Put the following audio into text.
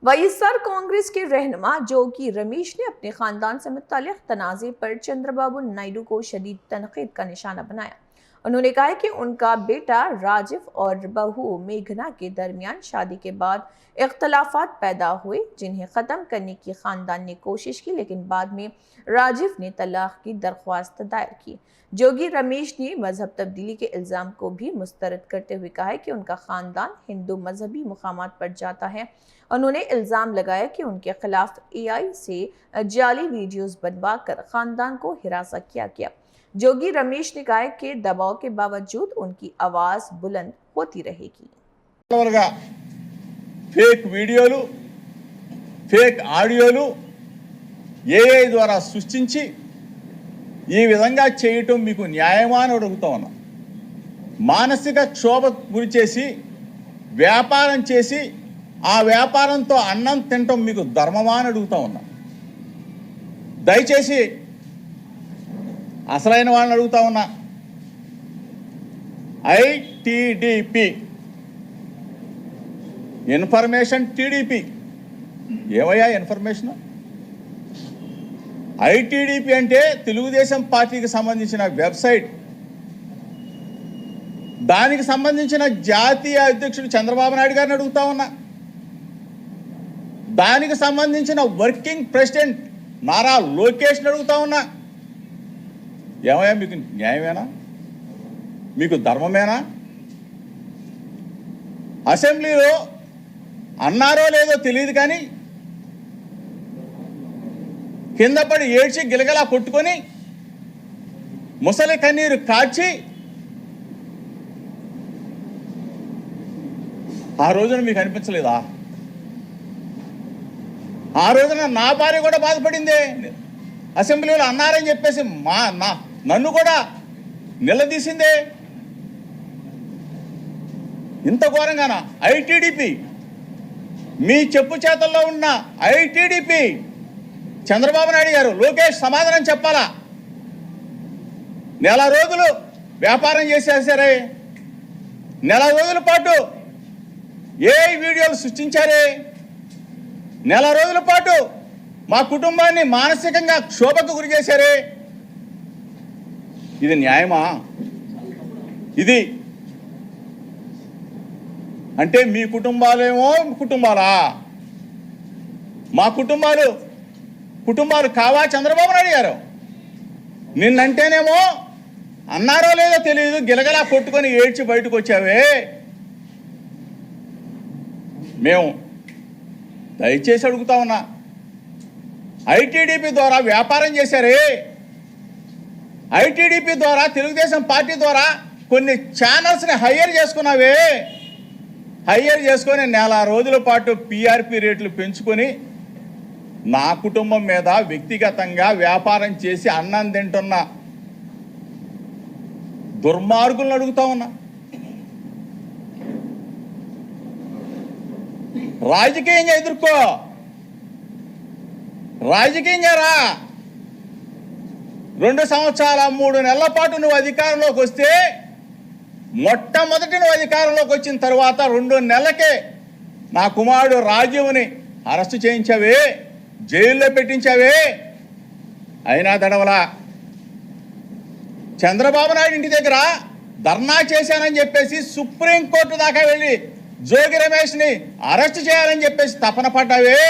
YSR Congress के रहनुमा जोगी रमेश ने अपने खानदान से मुताल्लिक तनाज़े पर चंद्रबाबू नायडू को शदीद तनकीद का निशाना बनाया। उन्होंने कहा कि उनका बेटा राजीव और बहू मेघना के दरमियान शादी के बाद इख्तलाफात पैदा हुए, जिन्हें ख़त्म करने की खानदान ने कोशिश की, लेकिन बाद में राजीव ने तलाक की दरख्वास्त दायर की। जोगी रमेश ने मजहब तब्दीली के इल्ज़ाम को भी मुस्तरद करते हुए कहा कि उनका खानदान हिंदू मजहबी मुकामात पर जाता है। उन्होंने इल्ज़ाम लगाया कि उनके खिलाफ एआई से जाली वीडियोस बनवा कर खानदान को हिरासत किया गया। जोगी रमेश ने कहा कि दबाव के बावजूद उनकी आवाज बुलंद होती रहेगी। फेक वीडियोलु, फेक ఆడియోలు ఏఐ ద్వారా సృష్టించి ఈ విధంగా చేయటం మీకు న్యాయమా అని అడుగుతా ఉన్నా. మానసిక క్షోభ గురి చేసి వ్యాపారం చేసి ఆ వ్యాపారంతో అన్నం తినటం మీకు ధర్మమా అని అడుగుతా ఉన్నా. దయచేసి అసలైన వాళ్ళని అడుగుతా ఉన్నా. ఐటిడిపి ఇన్ఫర్మేషన్ టీడీపీ ఏమయ్యా ఇన్ఫర్మేషన్? ఐటిడిపి అంటే తెలుగుదేశం పార్టీకి సంబంధించిన వెబ్సైట్. దానికి సంబంధించిన జాతీయ అధ్యక్షుడు చంద్రబాబు నాయుడు గారిని అడుగుతా ఉన్నా. దానికి సంబంధించిన వర్కింగ్ ప్రెసిడెంట్ నారా లోకేష్ని అడుగుతా ఉన్నా. ఏమయ్యా మీకు న్యాయమేనా? మీకు ధర్మమేనా? అసెంబ్లీలో అన్నారో లేదో తెలియదు కానీ కింద పడి ఏడ్చి గిలగలా కొట్టుకొని ముసలి కన్నీరు కాచి ఆ రోజున మీకు అనిపించలేదా? ఆ రోజున నా భార్య కూడా బాధపడిందే. అసెంబ్లీలో అన్నారని చెప్పేసి నన్ను కూడా నిలదీసిందే. ఇంత ఘోరంగానా? ఐటిడిపి, మీ చెప్పు చేతల్లో ఉన్న ఐటిడిపి చంద్రబాబు నాయుడు గారు, లోకేష్ సమాధానం చెప్పాలా? నెల రోజులు వ్యాపారం చేసేసారే, నెల రోజుల పాటు ఏ వీడియోలు సృష్టించారే, నెల రోజుల పాటు మా కుటుంబాన్ని మానసికంగా క్షోభకు గురి చేశారే. ఇది న్యాయమా? ఇది అంటే మీ కుటుంబాలేమో కుటుంబాలా? మా కుటుంబాలు కావా చంద్రబాబు నాయుడు గారు? నిన్నంటేనేమో అన్నారో లేదో తెలియదు, గిలగలా కొట్టుకొని ఏడ్చి బయటకు వచ్చావే. మేము దయచేసి అడుగుతా ఉన్నా, ఐటిడిపి ద్వారా వ్యాపారం చేశారే, ఐటిడిపి ద్వారా తెలుగుదేశం పార్టీ ద్వారా కొన్ని ఛానల్స్ని హైయర్ చేసుకున్నావే. హైయర్ చేసుకొని నెల రోజుల పాటు పిఆర్పి రేట్లు పెంచుకొని నా కుటుంబం మీద వ్యక్తిగతంగా వ్యాపారం చేసి అన్నం తింటున్న దుర్మార్గులను అడుగుతా ఉన్నా. రాజకీయంగా ఎదుర్కో, రాజకీయంగా రా. 2 సంవత్సరాల 3 నెలల పాటు నువ్వు అధికారంలోకి వస్తే, మొట్టమొదటి నువ్వు అధికారంలోకి వచ్చిన తర్వాత 2 నెలలకే నా కుమారుడు రాజీవ్ని అరెస్టు చేయించావే, జైల్లో పెట్టించావే. అయినా దడవలా. చంద్రబాబు నాయుడు ఇంటి దగ్గర ధర్నా చేశానని చెప్పేసి సుప్రీంకోర్టు దాకా వెళ్ళి జోగి రమేష్ని అరెస్ట్ చేయాలని చెప్పేసి తపన పడ్డావే.